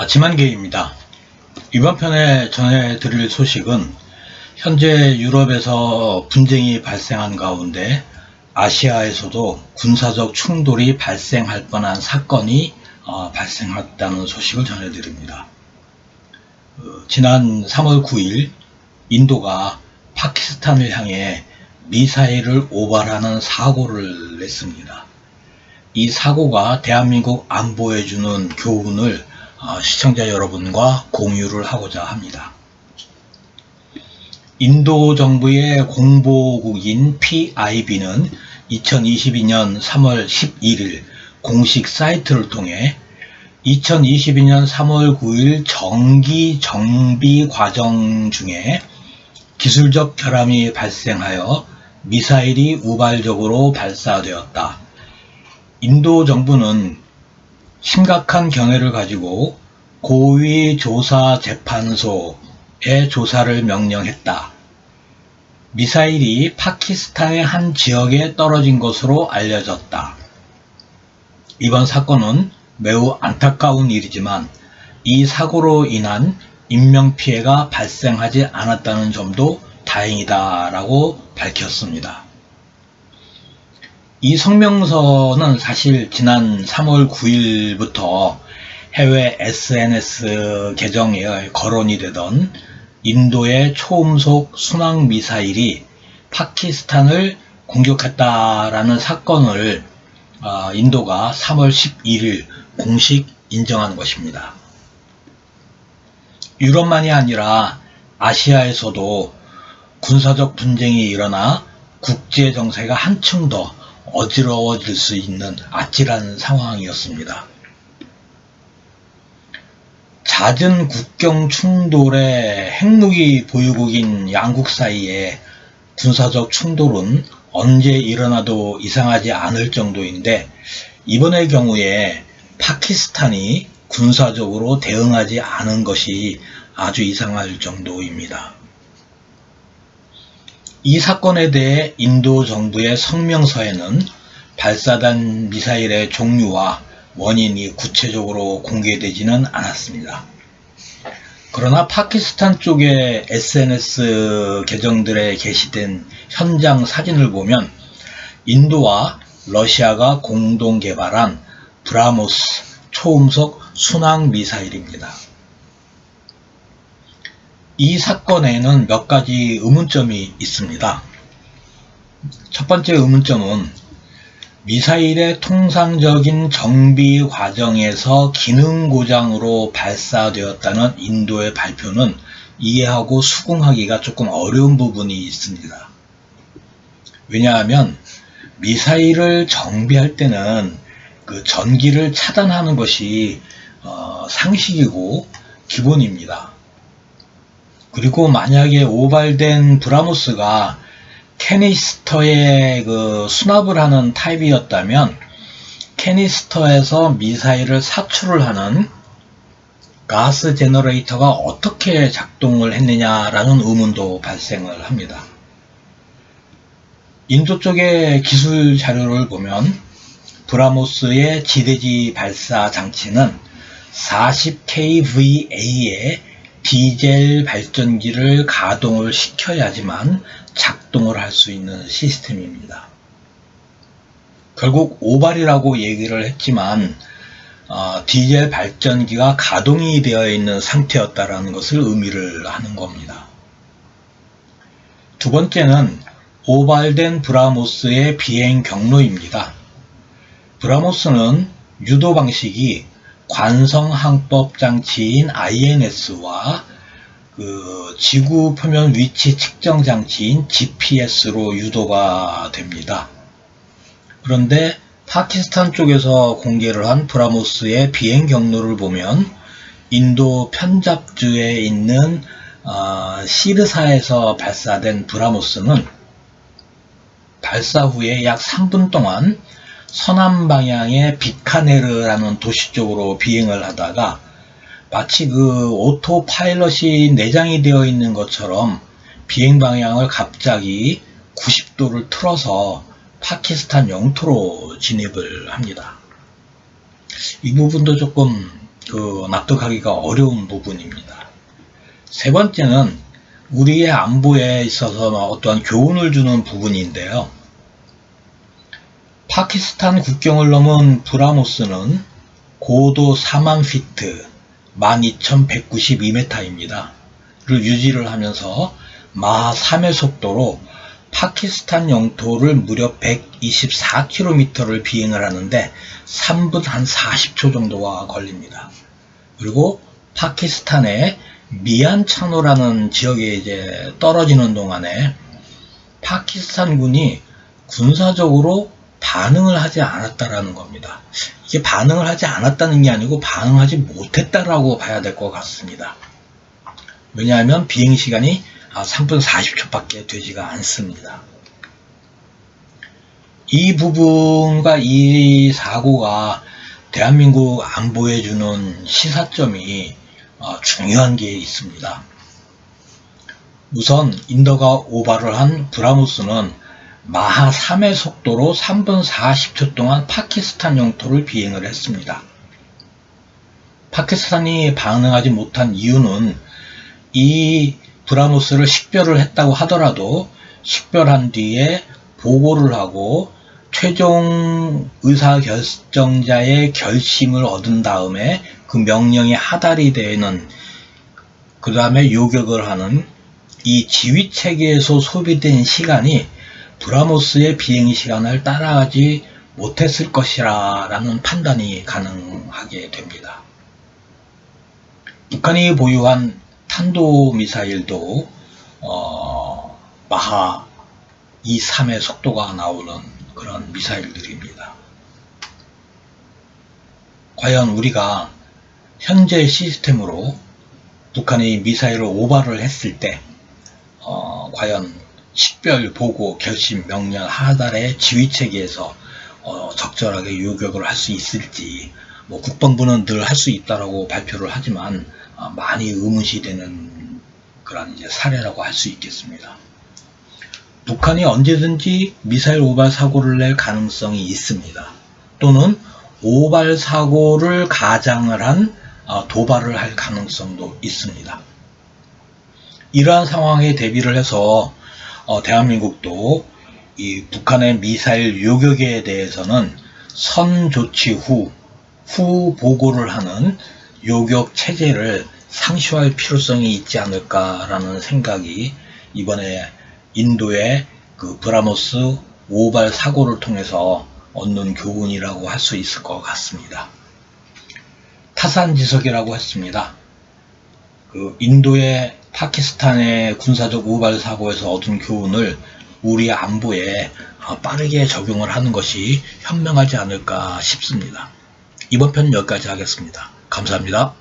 지만계입니다. 이번 편에 전해드릴 소식은 현재 유럽에서 분쟁이 발생한 가운데 아시아에서도 군사적 충돌이 발생할 뻔한 사건이 발생했다는 소식을 전해드립니다. 지난 3월 9일 인도가 파키스탄을 향해 미사일을 오발하는 사고를 냈습니다. 이 사고가 대한민국 안보에 주는 교훈을 시청자 여러분과 공유를 하고자 합니다. 인도 정부의 공보국인 PIB는 2022년 3월 11일 공식 사이트를 통해 2022년 3월 9일 정기 정비 과정 중에 기술적 결함이 발생하여 미사일이 우발적으로 발사되었다. 인도 정부는 심각한 견해를 가지고 고위조사재판소에 조사를 명령했다. 미사일이 파키스탄의 한 지역에 떨어진 것으로 알려졌다. 이번 사건은 매우 안타까운 일이지만 이 사고로 인한 인명피해가 발생하지 않았다는 점도 다행이다라고 밝혔습니다. 이 성명서는 사실 지난 3월 9일부터 해외 SNS 계정에 거론이 되던 인도의 초음속 순항 미사일이 파키스탄을 공격했다라는 사건을 인도가 3월 11일 공식 인정한 것입니다. 유럽만이 아니라 아시아에서도 군사적 분쟁이 일어나 국제 정세가 한층 더 어지러워질 수 있는 아찔한 상황이었습니다. 잦은 국경 충돌의 핵무기 보유국인 양국 사이에 군사적 충돌은 언제 일어나도 이상하지 않을 정도인데 이번의 경우에 파키스탄이 군사적으로 대응하지 않은 것이 아주 이상할 정도입니다. 이 사건에 대해 인도 정부의 성명서에는 발사된 미사일의 종류와 원인이 구체적으로 공개되지는 않았습니다. 그러나 파키스탄 쪽의 SNS 계정들에 게시된 현장 사진을 보면 인도와 러시아가 공동 개발한 브라모스 초음속 순항 미사일입니다. 이 사건에는 몇 가지 의문점이 있습니다. 첫 번째 의문점은 미사일의 통상적인 정비 과정에서 기능 고장으로 발사되었다는 인도의 발표는 이해하고 수긍하기가 조금 어려운 부분이 있습니다. 왜냐하면 미사일을 정비할 때는 그 전기를 차단하는 것이 상식이고 기본입니다. 그리고 만약에 오발된 브라모스가 캐니스터에 수납을 하는 타입이었다면 캐니스터에서 미사일을 사출을 하는 가스 제너레이터가 어떻게 작동을 했느냐라는 의문도 발생을 합니다. 인도 쪽의 기술 자료를 보면 브라모스의 지대지 발사 장치는 40kVA의 디젤 발전기를 가동을 시켜야지만 작동을 할 수 있는 시스템입니다. 결국 오발이라고 얘기를 했지만 디젤 발전기가 가동이 되어 있는 상태였다라는 것을 의미를 하는 겁니다. 두 번째는 오발된 브라모스의 비행 경로입니다. 브라모스는 유도 방식이 관성항법 장치인 INS와 지구 표면 위치 측정 장치인 GPS로 유도가 됩니다. 그런데 파키스탄 쪽에서 공개를 한 브라모스의 비행 경로를 보면 인도 편잡주에 있는 시르사에서 발사된 브라모스는 발사 후에 약 3분 동안 서남 방향의 비카네르라는 도시 쪽으로 비행을 하다가 마치 오토 파일럿이 내장이 되어 있는 것처럼 비행 방향을 갑자기 90도를 틀어서 파키스탄 영토로 진입을 합니다. 이 부분도 조금 납득하기가 어려운 부분입니다. 세 번째는 우리의 안보에 있어서 어떠한 교훈을 주는 부분인데요. 파키스탄 국경을 넘은 브라모스는 고도 4만 피트, 12,192m입니다. 를 유지를 하면서 마하 3의 속도로 파키스탄 영토를 무려 124km를 비행을 하는데 3분 한 40초 정도가 걸립니다. 그리고 파키스탄의 미안차노라는 지역에 이제 떨어지는 동안에 파키스탄군이 군사적으로 반응을 하지 않았다라는 겁니다. 이게 반응을 하지 않았다는 게 아니고 반응하지 못했다라고 봐야 될 것 같습니다. 왜냐하면 비행시간이 3분 40초밖에 되지가 않습니다. 이 부분과 이 사고가 대한민국 안보에 주는 시사점이 중요한 게 있습니다. 우선 인도가 오바를 한 브라모스는 마하 3의 속도로 3분 40초 동안 파키스탄 영토를 비행을 했습니다. 파키스탄이 반응하지 못한 이유는 이 브라모스를 식별을 했다고 하더라도 식별한 뒤에 보고를 하고 최종 의사결정자의 결심을 얻은 다음에 그 명령에 하달이 되는, 그 다음에 요격을 하는 이 지휘체계에서 소비된 시간이 브라모스의 비행시간을 따라가지 못했을 것이라는 판단이 가능하게 됩니다. 북한이 보유한 탄도미사일도 마하 2, 3의 속도가 나오는 그런 미사일들입니다. 과연 우리가 현재 시스템으로 북한이 미사일을 오발을 했을 때 과연 식별, 보고, 결심, 명령, 하달의 지휘체계에서 적절하게 요격을 할 수 있을지, 국방부는 늘 할 수 있다라고 발표를 하지만 많이 의문시되는 그런 사례라고 할 수 있겠습니다. 북한이 언제든지 미사일 오발 사고를 낼 가능성이 있습니다. 또는 오발 사고를 가장을 한 도발을 할 가능성도 있습니다. 이러한 상황에 대비를 해서 대한민국도 이 북한의 미사일 요격에 대해서는 선 조치 후 보고를 하는 요격 체제를 상시할 필요성이 있지 않을까라는 생각이 이번에 인도의 그 브라모스 오발 사고를 통해서 얻는 교훈이라고 할 수 있을 것 같습니다. 타산지석이라고 했습니다. 그 인도의 파키스탄의 군사적 오발 사고에서 얻은 교훈을 우리 안보에 빠르게 적용을 하는 것이 현명하지 않을까 싶습니다. 이번 편은 여기까지 하겠습니다. 감사합니다.